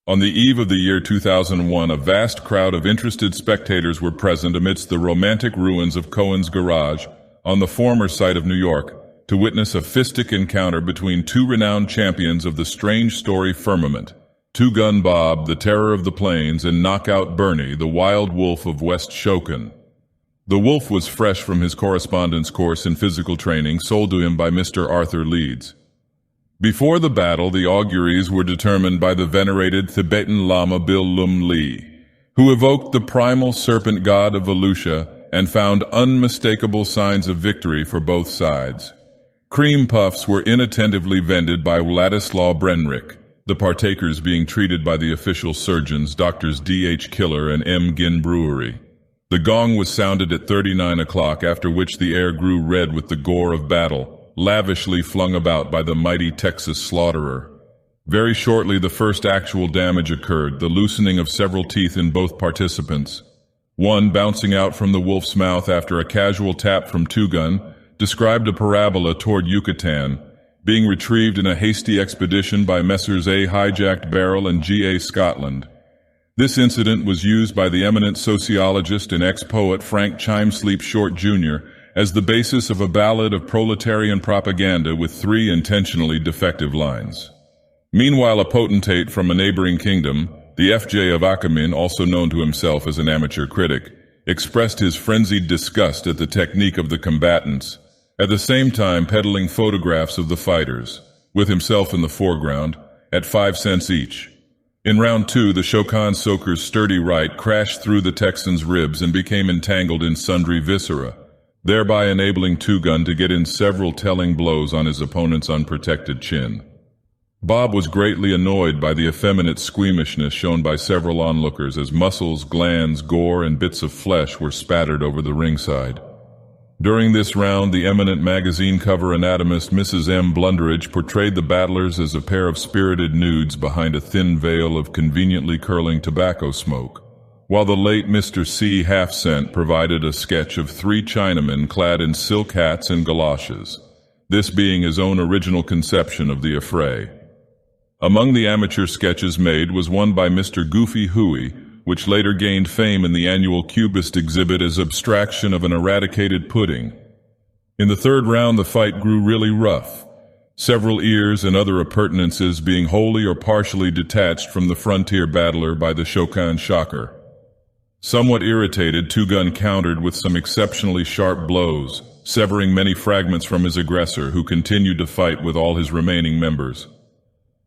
On the eve of the year 2001, a vast crowd of interested spectators were present amidst the romantic ruins of Cohen's Garage, on the former site of New York, to witness a fistic encounter between two renowned champions of the strange story firmament, Two Gun Bob, the terror of the plains, and Knockout Bernie, the wild wolf of West Shokan. The wolf was fresh from his correspondence course in physical training sold to him by Mr. Arthur Leeds. Before the battle, the auguries were determined by the venerated Tibetan Lama Bil Lum Lee, who evoked the primal serpent god of Volusia and found unmistakable signs of victory for both sides. Cream puffs were inattentively vended by Wladislaw Brenrick, the partakers being treated by the official surgeons, Drs. D.H. Killer and M. Ginn Brewery. The gong was sounded at 39 o'clock, after which the air grew red with the gore of battle, lavishly flung about by the mighty Texas slaughterer. Very shortly the first actual damage occurred, the loosening of several teeth in both participants. One, bouncing out from the wolf's mouth after a casual tap from Two Gun, described a parabola toward Yucatan, being retrieved in a hasty expedition by Messrs. A. Hijacked Barrel and G. A. Scotland. This incident was used by the eminent sociologist and ex-poet Frank Chimesleep Short, Jr. as the basis of a ballad of proletarian propaganda with 3 intentionally defective lines. Meanwhile, a potentate from a neighboring kingdom, the F.J. of Achamin, also known to himself as an amateur critic, expressed his frenzied disgust at the technique of the combatants, at the same time peddling photographs of the fighters, with himself in the foreground, at 5 cents each. In round 2, the Shokan soaker's sturdy right crashed through the Texan's ribs and became entangled in sundry viscera, thereby enabling Two Gun to get in several telling blows on his opponent's unprotected chin. Bob was greatly annoyed by the effeminate squeamishness shown by several onlookers as muscles, glands, gore, and bits of flesh were spattered over the ringside. During this round, the eminent magazine cover anatomist Mrs. M. Blunderidge portrayed the battlers as a pair of spirited nudes behind a thin veil of conveniently curling tobacco smoke, while the late Mr. C. Halfcent provided a sketch of 3 Chinamen clad in silk hats and galoshes, this being his own original conception of the affray. Among the amateur sketches made was one by Mr. Goofy Huey, which later gained fame in the annual Cubist exhibit as abstraction of an eradicated pudding. In the 3rd round, the fight grew really rough, several ears and other appurtenances being wholly or partially detached from the frontier battler by the Shokan shocker. Somewhat irritated, Two Gun countered with some exceptionally sharp blows, severing many fragments from his aggressor, who continued to fight with all his remaining members.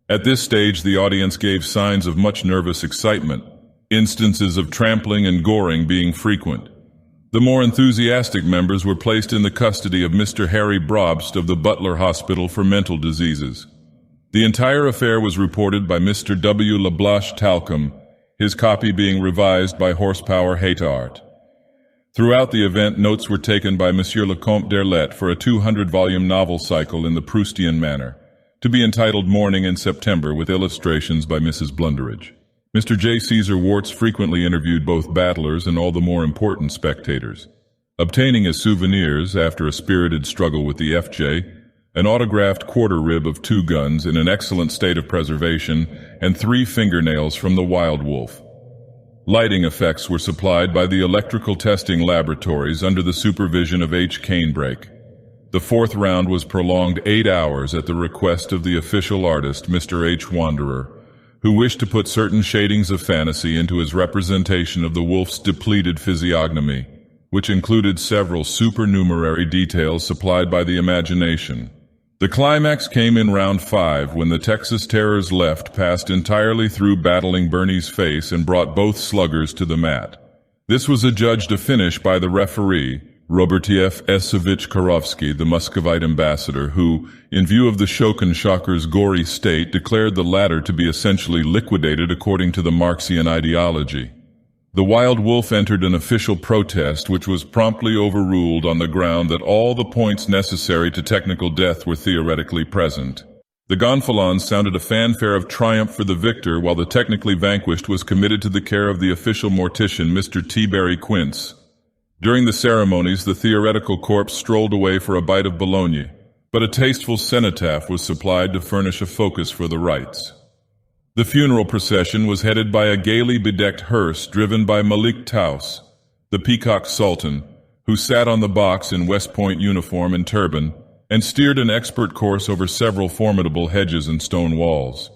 At this stage, the audience gave signs of much nervous excitement, instances of trampling and goring being frequent. The more enthusiastic members were placed in the custody of Mr. Harry Brobst of the Butler Hospital for Mental Diseases. The entire affair was reported by Mr. W. LeBlanche Talcum, his copy being revised by Horsepower Haytart. Throughout the event, notes were taken by Monsieur Lecomte d'Erlette for a 200-volume novel cycle in the Proustian manner, to be entitled Morning in September, with illustrations by Mrs. Blunderidge. Mr. J. Caesar Warts frequently interviewed both battlers and all the more important spectators, obtaining as souvenirs, after a spirited struggle with the F.J., an autographed quarter rib of Two Guns in an excellent state of preservation, and 3 fingernails from the Wild Wolf. Lighting effects were supplied by the electrical testing laboratories under the supervision of H. Canebrake. The 4th round was prolonged 8 hours at the request of the official artist, Mr. H. Wanderer, who wished to put certain shadings of fantasy into his representation of the wolf's depleted physiognomy, which included several supernumerary details supplied by the imagination. The climax came in round 5 when the Texas Terror's left passed entirely through battling Bernie's face and brought both sluggers to the mat. This was adjudged a finish by the referee, Robertiev Esovich Karovsky, the Muscovite ambassador, who, in view of the Shokan shocker's gory state, declared the latter to be essentially liquidated according to the Marxian ideology. The Wild Wolf entered an official protest, which was promptly overruled on the ground that all the points necessary to technical death were theoretically present. The gonfalons sounded a fanfare of triumph for the victor, while the technically vanquished was committed to the care of the official mortician, Mr. T. Barry Quince. During the ceremonies, the theoretical corpse strolled away for a bite of bologna, but a tasteful cenotaph was supplied to furnish a focus for the rites. The funeral procession was headed by a gaily bedecked hearse driven by Malik Taus, the Peacock Sultan, who sat on the box in West Point uniform and turban and steered an expert course over several formidable hedges and stone walls.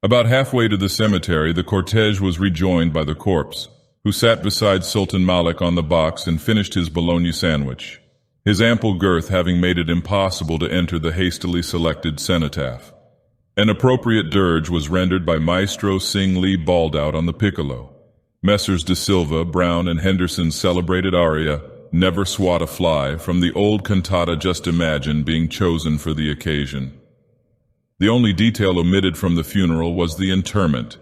About halfway to the cemetery, the cortege was rejoined by the corpse, who sat beside Sultan Malik on the box and finished his bologna sandwich, his ample girth having made it impossible to enter the hastily selected cenotaph. An appropriate dirge was rendered by Maestro Sing Lee Baldout on the piccolo. Messrs. De Silva, Brown, and Henderson's celebrated aria, Never Swat a Fly, from the old cantata Just Imagine, being chosen for the occasion. The only detail omitted from the funeral was the interment,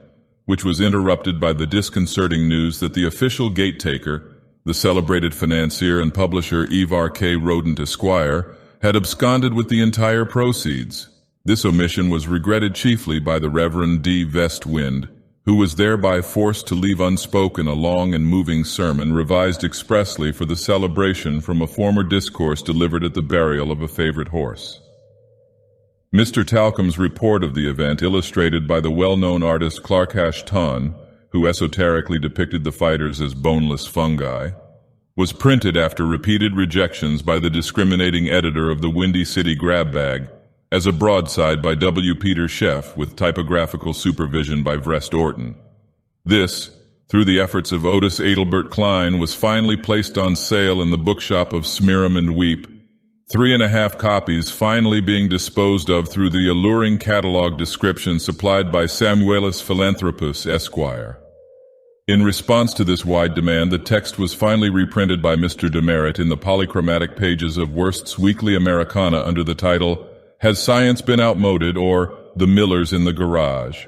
which was interrupted by the disconcerting news that the official gate-taker, the celebrated financier and publisher Ivar K. Rodent Esquire, had absconded with the entire proceeds. This omission was regretted chiefly by the Reverend D. Vestwind, who was thereby forced to leave unspoken a long and moving sermon revised expressly for the celebration from a former discourse delivered at the burial of a favorite horse. Mr. Talcom's report of the event, illustrated by the well-known artist Clark Ashton, who esoterically depicted the fighters as boneless fungi, was printed after repeated rejections by the discriminating editor of the Windy City Grab Bag as a broadside by W. Peter Sheff with typographical supervision by Vrest Orton. This, through the efforts of Otis Adelbert Klein, was finally placed on sale in the bookshop of Smearum and Weep, 3.5 copies finally being disposed of through the alluring catalog description supplied by Samuelus Philanthropus, Esquire. In response to this wide demand, the text was finally reprinted by Mr. Demerit in the polychromatic pages of Worst's Weekly Americana under the title Has Science Been Outmoded? Or The Millers in the Garage.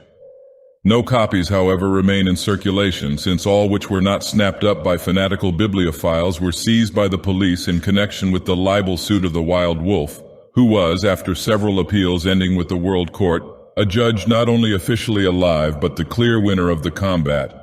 No copies, however, remain in circulation, since all which were not snapped up by fanatical bibliophiles were seized by the police in connection with the libel suit of the Wild Wolf, who was, after several appeals ending with the World Court, adjudged not only officially alive but the clear winner of the combat.